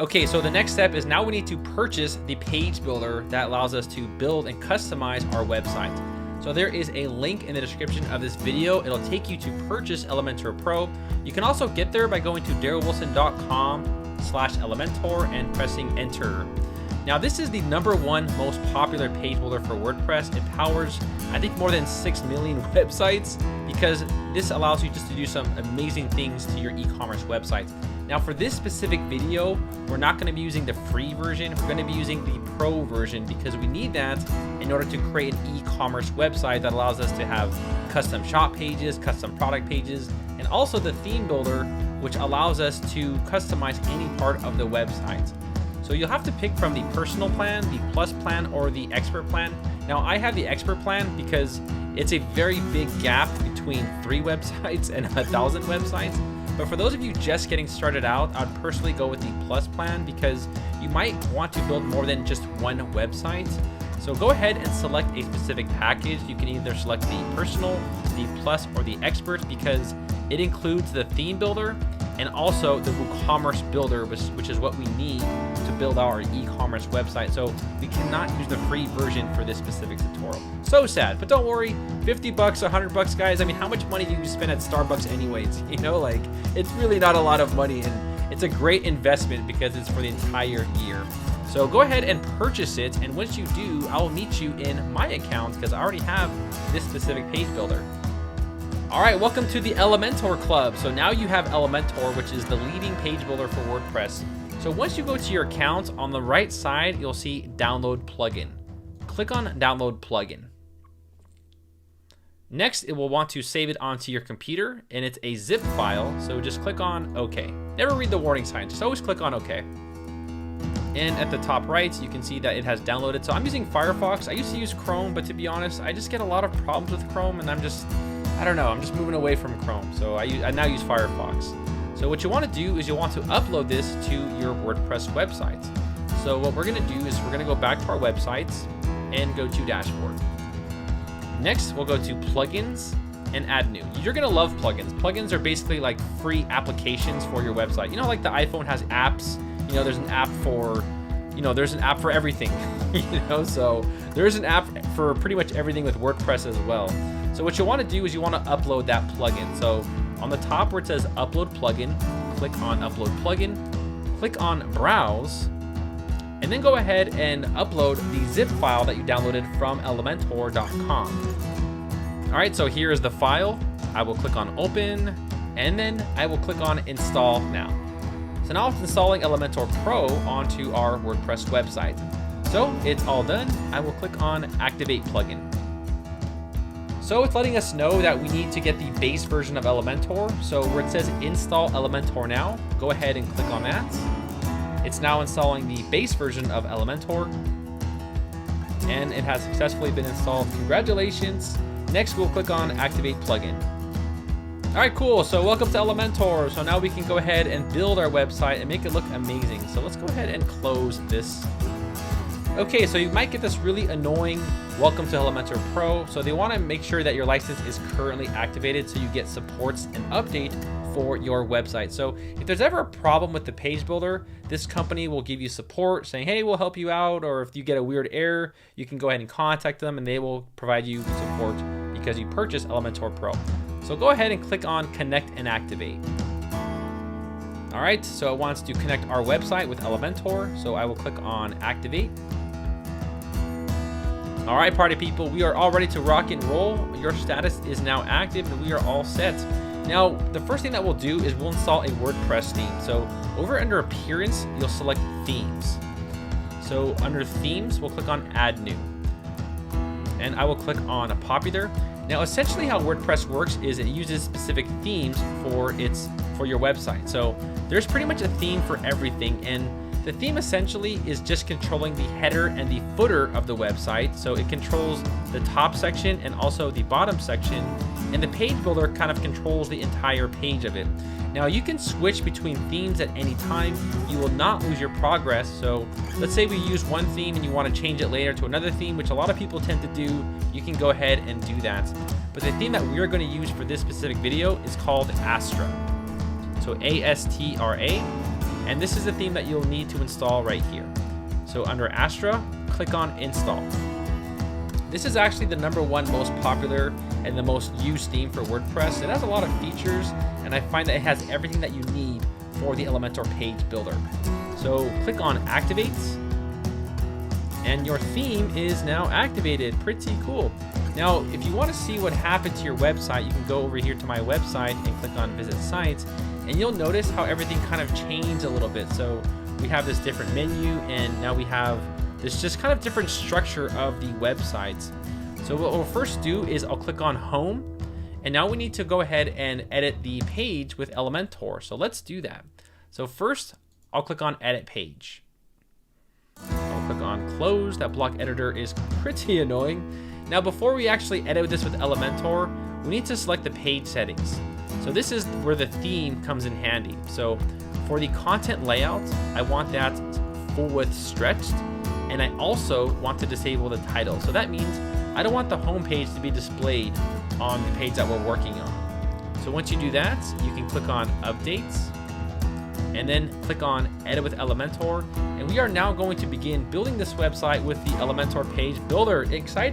Okay, so the next step is now we need to purchase the page builder that allows us to build and customize our website. So there is a link in the description of this video. It'll take you to purchase Elementor Pro. You can also get there by going to darrylwilson.com/Elementor and pressing enter. Now this is the #1 most popular page builder for WordPress. It powers, I think, more than 6 million websites because this allows you just to do some amazing things to your e-commerce websites. Now for this specific video, we're not going to be using the free version. We're going to be using the pro version because we need that in order to create an e-commerce website that allows us to have custom shop pages, custom product pages, and also the theme builder, which allows us to customize any part of the website. So you'll have to pick from the personal plan, the plus plan, or the expert plan. Now I have the expert plan because it's a very big gap between 3 websites and 1,000 websites. But for those of you just getting started out, I'd personally go with the plus plan because you might want to build more than just one website. So go ahead and select a specific package. You can either select the personal, the plus, or the expert because it includes the theme builder and also the WooCommerce builder, which is what we need to build our e-commerce website. So we cannot use the free version for this specific tutorial. So sad, but don't worry, 50 bucks, 100 bucks, guys. I mean, how much money do you spend at Starbucks anyways? You know, like, it's really not a lot of money, and it's a great investment because it's for the entire year. So go ahead and purchase it, and once you do, I will meet you in my account because I already have this specific page builder. All right, welcome to the Elementor Club. So now you have Elementor, which is the leading page builder for WordPress. So once you go to your account, on the right side, you'll see Download Plugin. Click on Download Plugin. Next, it will want to save it onto your computer, and it's a zip file, so just click on OK. Never read the warning sign, just always click on OK. And at the top right, you can see that it has downloaded. So I'm using Firefox. I used to use Chrome, but to be honest, I just get a lot of problems with Chrome, and I don't know, I'm just moving away from Chrome. So I now use Firefox. So what you want to do is you'll want to upload this to your WordPress website. So what we're going to do is we're going to go back to our website and go to Dashboard. Next, we'll go to Plugins and Add New. You're going to love plugins. Plugins are basically like free applications for your website. You know, like the iPhone has apps. You know, there's an app for, there's an app for everything. So there's an app for pretty much everything with WordPress as well. So what you want to do is you want to upload that plugin. So on the top where it says Upload Plugin, click on Upload Plugin, click on Browse, and then go ahead and upload the zip file that you downloaded from Elementor.com. All right, so here is the file. I will click on Open, and then I will click on Install Now. So now it's installing Elementor Pro onto our WordPress website. So it's all done. I will click on Activate Plugin. So it's letting us know that we need to get the base version of Elementor. So where it says Install Elementor Now, go ahead and click on that. It's now installing the base version of Elementor, and it has successfully been installed. Congratulations. Next, we'll click on Activate Plugin. All right, cool. So welcome to Elementor. So now we can go ahead and build our website and make it look amazing. So let's go ahead and close this. Okay, so you might get this really annoying welcome to Elementor Pro. So they want to make sure that your license is currently activated so you get supports and update for your website. So if there's ever a problem with the page builder, this company will give you support saying, hey, we'll help you out. Or if you get a weird error, you can go ahead and contact them and they will provide you support because you purchased Elementor Pro. So go ahead and click on Connect and Activate. All right, so it wants to connect our website with Elementor. So I will click on Activate. All right, party people, we are all ready to rock and roll. Your status is now active and we are all set. Now, the first thing that we'll do is we'll install a WordPress theme. So over under Appearance, you'll select Themes. So under Themes, we'll click on Add New. And I will click on Popular. Now, essentially how WordPress works is it uses specific themes for your website. So there's pretty much a theme for everything, and the theme essentially is just controlling the header and the footer of the website. So it controls the top section and also the bottom section, and the page builder kind of controls the entire page of it. Now you can switch between themes at any time. You will not lose your progress. So let's say we use one theme and you want to change it later to another theme, which a lot of people tend to do. You can go ahead and do that. But the theme that we're going to use for this specific video is called Astra. So A-S-T-R-A. And this is the theme that you'll need to install right here. So under Astra, click on Install. This is actually the #1 most popular and the most used theme for WordPress. It has a lot of features, and I find that it has everything that you need for the Elementor page builder. So click on Activate, and your theme is now activated. Pretty cool. Now, if you want to see what happened to your website, you can go over here to my website and click on Visit Sites, and you'll notice how everything kind of changed a little bit. So we have this different menu, and now we have this just kind of different structure of the websites. So what we'll first do is I'll click on Home, and now we need to go ahead and edit the page with Elementor. So let's do that. So first, I'll click on Edit Page. I'll click on Close. That block editor is pretty annoying. Now, before we actually edit this with Elementor, we need to select the page settings. So this is where the theme comes in handy. So for the content layout, I want that full width stretched, and I also want to disable the title. So that means I don't want the home page to be displayed on the page that we're working on. So once you do that, you can click on Updates, and then click on Edit with Elementor, and we are now going to begin building this website with the Elementor page builder. Excited!